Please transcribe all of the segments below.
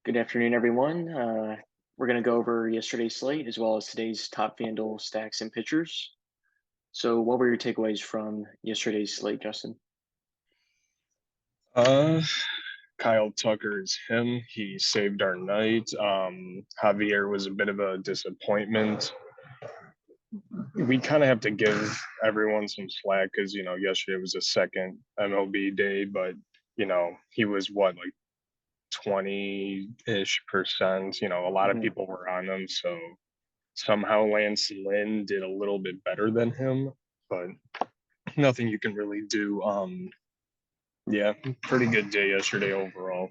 Good afternoon, everyone. We're going to go over yesterday's slate as well as today's top Fanduel stacks and pitchers. So, what were your takeaways from yesterday's slate, Justin? Uh, Kyle Tucker is him. He saved our night. Javier was a bit of a disappointment. We kind of have to give everyone some slack because, yesterday was a second MLB day, but, he was like 20-ish%. A lot of Mhm. people were on him. So somehow Lance Lynn did a little bit better than him, but nothing you can really do. Yeah, pretty good day yesterday overall.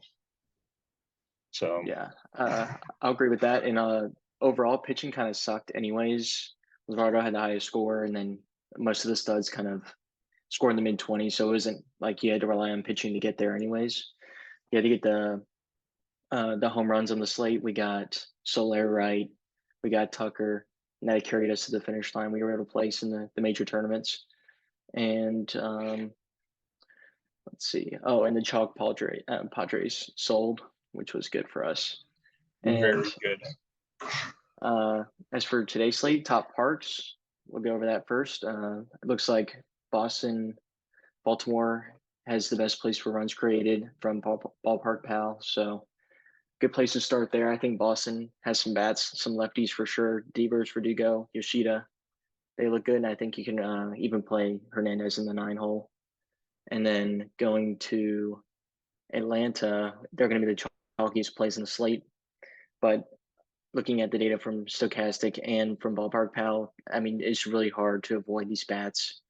So. Yeah, I'll agree with that. And overall, pitching kind of sucked, anyways. Luzardo had the highest score, and then most of the studs kind of scored in the mid 20s. So, it wasn't like you had to rely on pitching to get there, anyways. You had to get the home runs on the slate. We got Soler right. We got Tucker, and that carried us to the finish line. We were able to place in the major tournaments. And let's see. Oh, and the Padres sold, which was good for us. And Very good. uh, as for today's slate, top parks, we'll go over that first. It looks like Boston, Baltimore has the best place for runs created from Ballpark Pal. So good place to start there. I think Boston has some bats, some lefties for sure. Devers, Verdugo, Yoshida. They look good, and I think you can even play Hernandez in the 9 hole. And then going to Atlanta, they're going to be the chalkiest plays in the slate. But looking at the data from Stochastic and from Ballpark Pal, I mean, it's really hard to avoid these bats.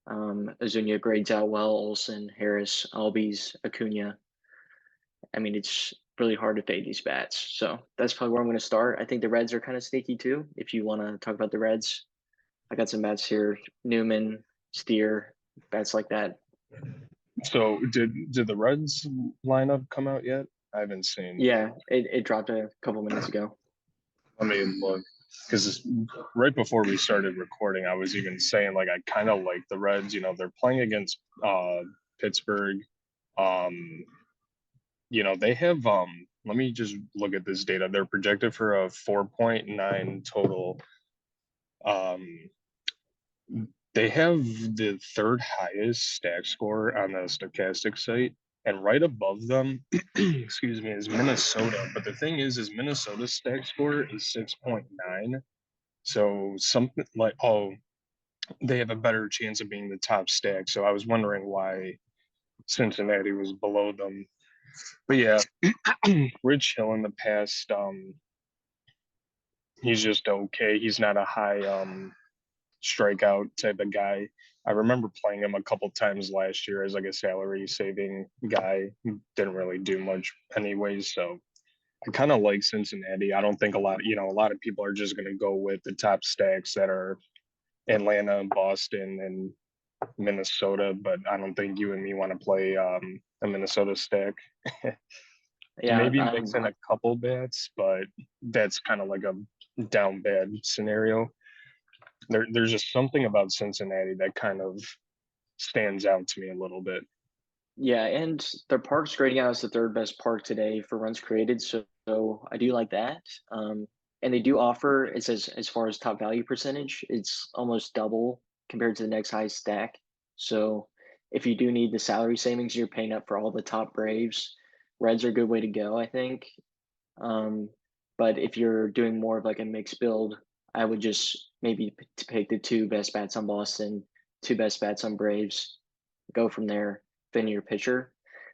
Azunia grades out well, Olson, Harris, Albies, Acuna. I mean, it's really hard to fade these bats. So that's probably where I'm going to start. I think the Reds are kind of sneaky too. If you want to talk about the Reds, I got some bats here: Newman, Steer, bats like that. So did the Reds lineup come out yet? I haven't seen. Yeah, it dropped a couple minutes ago. Let me look because right before we started recording, I was even saying like I kind of like the Reds. They're playing against Pittsburgh. Um, they have Let me just look at this data. They're projected for a 4.9 total. Um, They have the third highest stack score on the stochastic site, and right above them, excuse me, is Minnesota. But the thing is Minnesota's stack score is 6.9. So something like, oh, they have a better chance of being the top stack. So I was wondering why Cincinnati was below them. But yeah, Rich Hill in the past, he's just okay. He's not a high strikeout type of guy. I remember playing him a couple times last year as like a salary saving guy. Didn't really do much anyways, so I kind of like Cincinnati. I don't think a lot of people are just going to go with the top stacks that are Atlanta, Boston, and Minnesota, but I don't think you and me want to play a Minnesota stack. Yeah, Maybe mix in a couple bats, but that's kind of like a down bad scenario. There's just something about Cincinnati that kind of stands out to me a little bit. yeah, and their park's grading out as the third best park today for runs created. So I do like that. And they do offer, it says as far as top value percentage, it's almost double compared to the next highest stack. So if you do need the salary savings, you're paying up for all the top Braves. Reds are a good way to go, I think. Um, but if you're doing more of like a mixed build, I would just maybe pick the two best bats on Boston, two best bats on Braves, go from there, then your pitcher.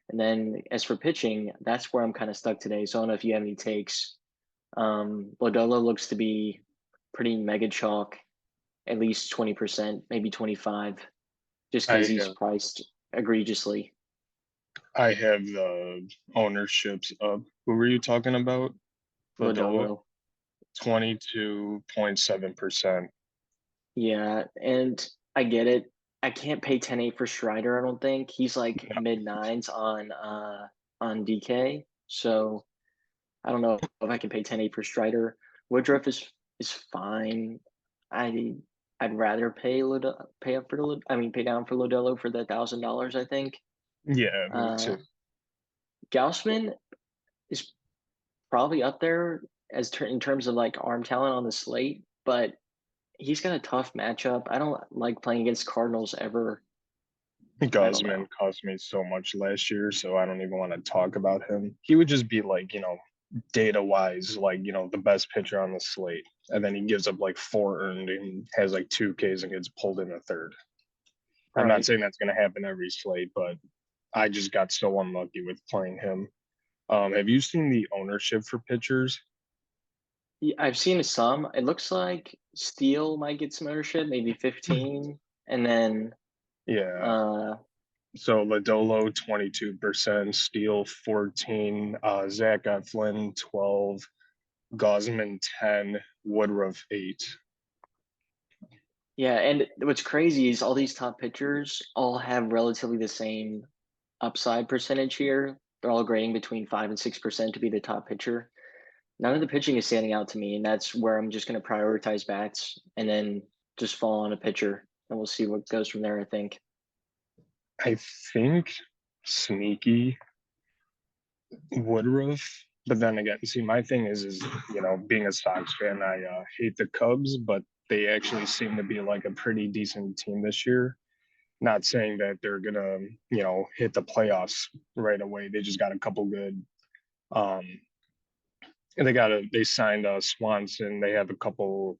And then as for pitching, that's where I'm kind of stuck today. So I don't know if you have any takes. Lodolo looks to be pretty mega chalk, at least 20%, maybe 25, just I because he's have priced egregiously. I have the ownerships of who were you talking about? Ladoa, Lodolo. 22.7%. Yeah, and I get it. I can't pay 10-8 for Strider, I don't think. He's like mid nines on DK. So I don't know if I can pay 10-8 for Strider. Woodruff is fine. I I'd rather pay up for pay down for Lodelo for the $1,000, I think. Yeah, me Uh too. Gaussman is probably up there in terms of like arm talent on the slate, but he's got a tough matchup. I don't like playing against Cardinals ever. I don't Guzman know. cost me so much last year, so I don't even want to talk about him. He would just be like, data wise, like, the best pitcher on the slate. And then he gives up like 4 earned and has like 2Ks and gets pulled in the third. I'm not Right. saying that's going to happen every slate, but I just got so unlucky with playing him. Have you seen the ownership for pitchers? I've seen some. It looks like Steele might get some ownership, maybe 15, and then Yeah. uh So Lodolo 22%, Steele 14, Zach Eflin 12, Gosman 10, Woodruff 8. yeah, and what's crazy is all these top pitchers all have relatively the same upside percentage here. They're all grading between 5 and 6% to be the top pitcher. None of the pitching is standing out to me, and that's where I'm just going to prioritize bats and then just fall on a pitcher, and we'll see what goes from there. I think. I think sneaky Woodruff. But then again, see, my thing is being a Sox fan, I hate the Cubs, but they actually seem to be like a pretty decent team this year. Not saying that they're gonna, hit the playoffs right away. They just got a couple good, um, and they signed Swanson. They have a couple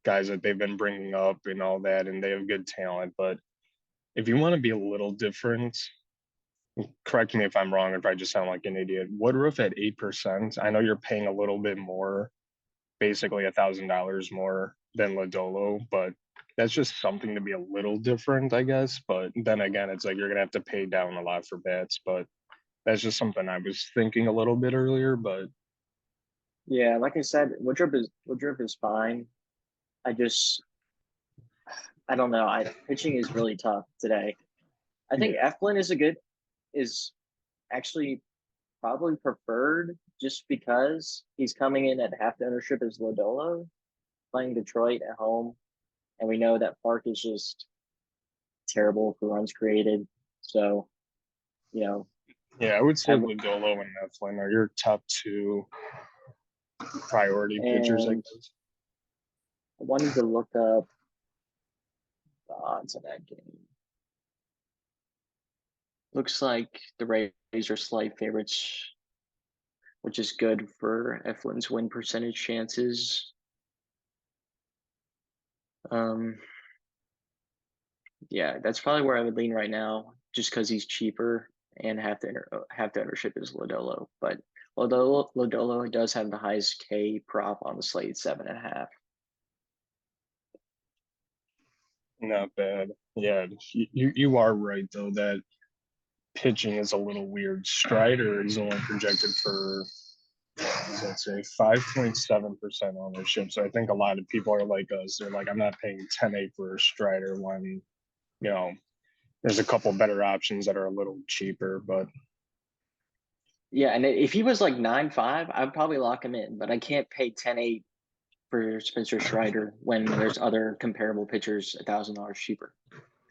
guys that they've been bringing up and all that, and they have good talent. But if you want to be a little different, correct me if I'm wrong, if I just sound like an idiot. Woodruff at 8%. I know you're paying a little bit more, basically $1,000 more than Lodolo, but that's just something to be a little different, I guess. But then again, it's like you're gonna have to pay down a lot for bats. But that's just something I was thinking a little bit earlier. But Yeah, like I said, Woodruff is fine. I just I don't know. I Pitching is really tough today. I think yeah, Eflin is actually probably preferred just because he's coming in at half the ownership as Lodolo, playing Detroit at home, and we know that Park is just terrible for runs created. So you know, yeah, I would say I Lodolo and Eflin are your top two priority pitchers, I and guess. I wanted to look up the odds of that game. Looks like the Rays are slight favorites, which is good for Eflin's win percentage chances. Um, yeah, that's probably where I would lean right now, just because he's cheaper and half the ownership is Lodolo. But Lodolo does have the highest K prop on the slate, 7.5. Not bad. Yeah, you are right though that pitching is a little weird. Strider is only projected for, let's say, 5.7% ownership. So I think a lot of people are like us. They're like, I'm not paying 10-8 for a Strider when, you know, there's a couple better options that are a little cheaper. But Yeah, and if he was like 9.5, I'd probably lock him in, but I can't pay 10.8 for Spencer Strider when there's other comparable pitchers $1,000 cheaper.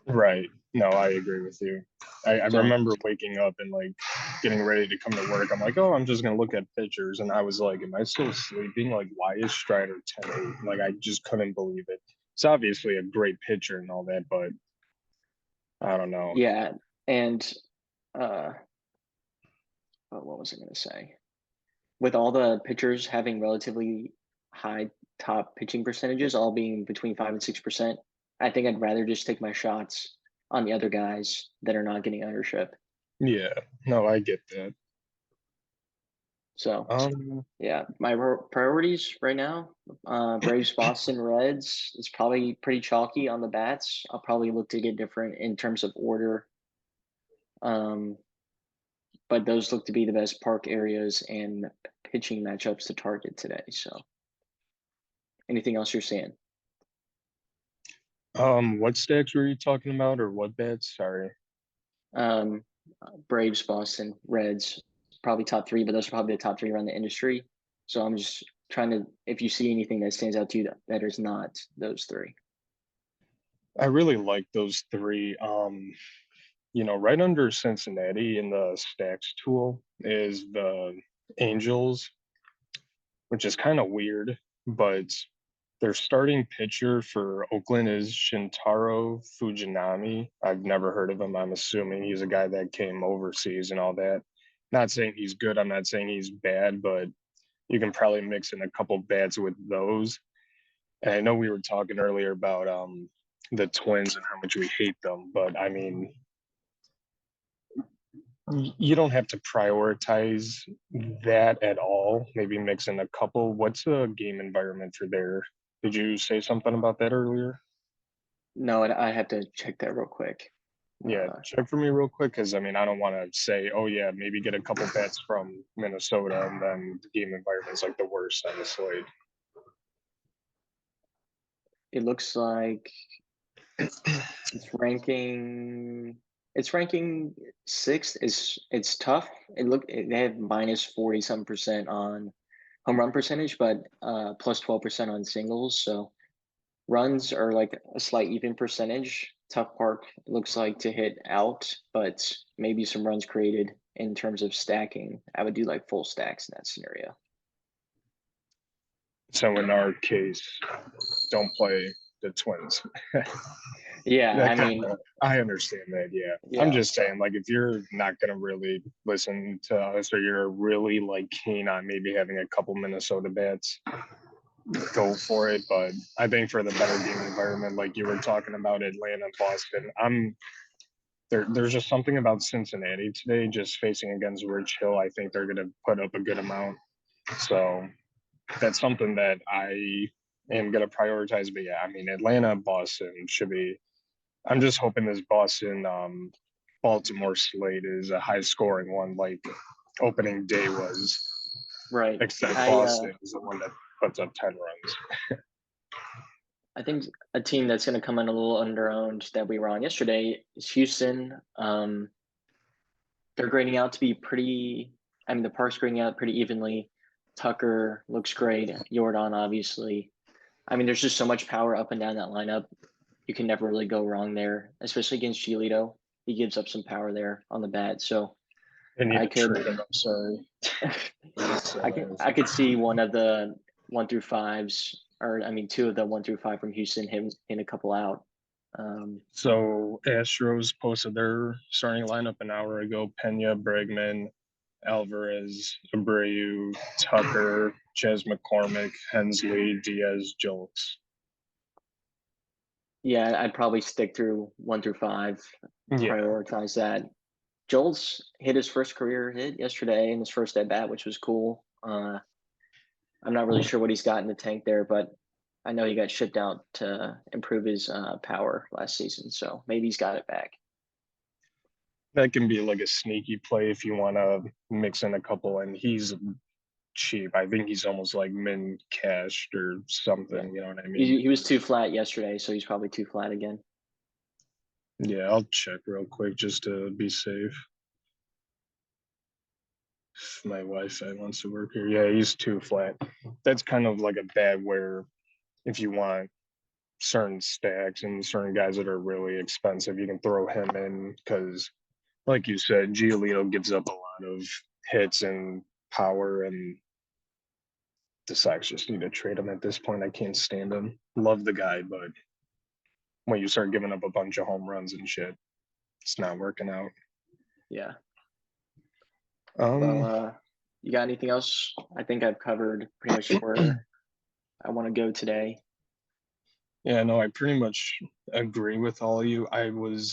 right. No, I agree with you. I So remember waking up and like getting ready to come to work. I'm like, oh, I'm just gonna look at pictures, and I was like, am I still sleeping? Like, why is Strider 10-8? Like, I just couldn't believe it. It's obviously a great pitcher and all that, but I don't know. yeah, and uh, what was I going to say? With all the pitchers having relatively high top pitching percentages, all being between 5 and 6%, I think I'd rather just take my shots on the other guys that are not getting ownership. Yeah, no, I get that. So Um, yeah, my priorities right now, Braves, Boston Reds. It's probably pretty chalky on the bats. I'll probably look to get different in terms of order. Um, but those look to be the best park areas and pitching matchups to target today. So anything else you're seeing? what stacks were you talking about, or what bets? Sorry. Um, Braves, Boston, Reds, probably top three, but those are probably the top three around the industry. So I'm just trying to, if you see anything that stands out to you that is not those three. I really like those three. Right under Cincinnati in the stacks tool is the Angels. which is kind of weird. But their starting pitcher for Oakland is Shintaro Fujinami. I've never heard of him. I'm assuming he's a guy that came overseas and all that. Not saying he's good. I'm not saying he's bad, but you can probably mix in a couple bats with those. And I know we were talking earlier about the Twins and how much we hate them, but I mean, you don't have to prioritize that at all. Maybe mix in a couple. What's the game environment for there? Did you say something about that earlier? No, I have to check that real quick. Yeah, check for me real quick because I mean I don't want to say, oh yeah, maybe get a couple bets from Minnesota and then the game environment's like the worst on the slate. It looks like it's ranking. It's ranking sixth. It's tough. They have minus 40 some % on home run percentage, but plus 12% on singles. So runs are like a slight even percentage. Tough park, it looks like, to hit out, but maybe some runs created in terms of stacking. I would do like full stacks in that scenario. So in our case, don't play the Twins. Yeah, That I kind mean, of, I understand that. Yeah. I'm yeah, just saying, like, if you're not going to really listen to us or you're really like keen on maybe having a couple Minnesota bats, go for it. But I think for the better game environment, like you were talking about Atlanta, Boston, there's just something about Cincinnati today, just facing against Rich Hill. I think they're going to put up a good amount. So that's something that I am going to prioritize. But yeah, I mean, Atlanta, Boston should be. I'm just hoping this Boston Baltimore slate is a high scoring one like opening day was, right. except I uh, Boston is the one that puts up 10 runs. I think a team that's going to come in a little underowned that we were on yesterday is Houston. They're grading out to be pretty. I mean, the park's grading out pretty evenly. Tucker looks great. Jordan, obviously. I mean, there's just so much power up and down that lineup. You can never really go wrong there, especially against Giolito. He gives up some power there on the bat. So I need I to could, trade him. I'm sorry. I could see one of the 1 through 5s, or I mean, two of the 1 through 5 from Houston, him in a couple out. So Astros posted their starting lineup an hour ago. Pena, Bregman, Alvarez, Abreu, Tucker, Chas McCormick, Hensley, Diaz, Jolks. Yeah, I'd probably stick through 1 through 5, Yeah, prioritize that. Joel's hit his first career hit yesterday in his first at bat, which was cool. I'm not really sure what he's got in the tank there, but I know he got shipped out to improve his power last season, so maybe he's got it back. that can be like a sneaky play if you want to mix in a couple. And he's cheap. I think he's almost like min cashed or Yeah, something. You know what I mean? he was too flat yesterday, so he's probably too flat again. Yeah, I'll check real quick just to be safe. If my Wi-Fi wants to work here. Yeah, he's too flat. That's kind of like a bad where if you want certain stacks and certain guys that are really expensive, you can throw him in because, like you said, Giolito gives up a lot of hits and power, and the Sox just need to trade him at this point. I can't stand him. Love the guy, but when you start giving up a bunch of home runs and shit, it's not working out. Yeah. Well, Um, you got anything else? I think I've covered pretty much where I want to go today. yeah, no, I pretty much agree with all of you. I was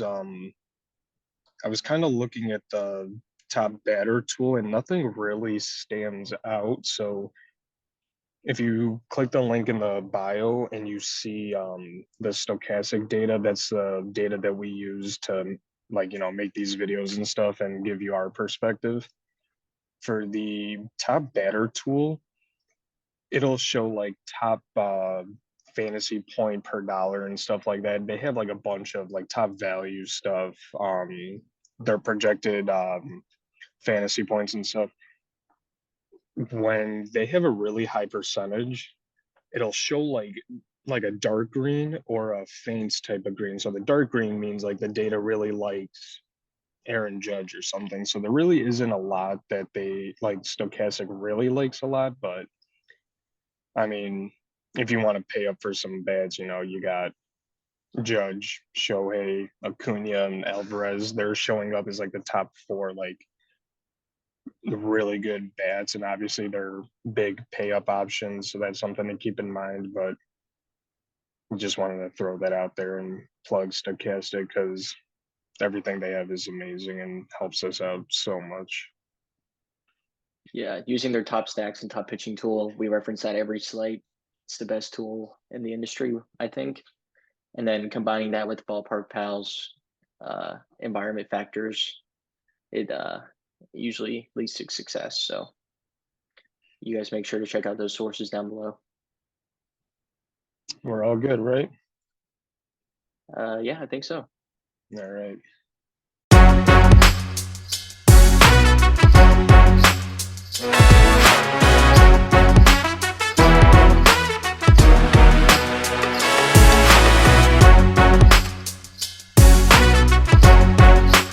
kind of looking at the top batter tool and nothing really stands out. So if you click the link in the bio and you see the stochastic data, that's the data that we use to make these videos and stuff and give you our perspective. For the top batter tool, it'll show like top fantasy point per dollar and stuff like that. They have like a bunch of like top value stuff. Their projected fantasy points and stuff. When they have a really high percentage, it'll show like a dark green or a faint type of green. So the dark green means like the data really likes Aaron Judge or something. So there really isn't a lot that they like stochastic really likes a lot, but I mean, if you want to pay up for some bats, you got Judge, Shohei, Acuna, and Alvarez. They're showing up as like the top four, like really good bats, and obviously they're big pay up options, so that's something to keep in mind. But just wanted to throw that out there and plug Stochastic because everything they have is amazing and helps us out so much. Yeah, using their top stacks and top pitching tool, we reference that every slate. It's the best tool in the industry, I think. And then combining that with ballpark pals, environment factors, it usually leads to success. So you guys make sure to check out those sources down below. We're all good, right? Yeah, I think so. All right.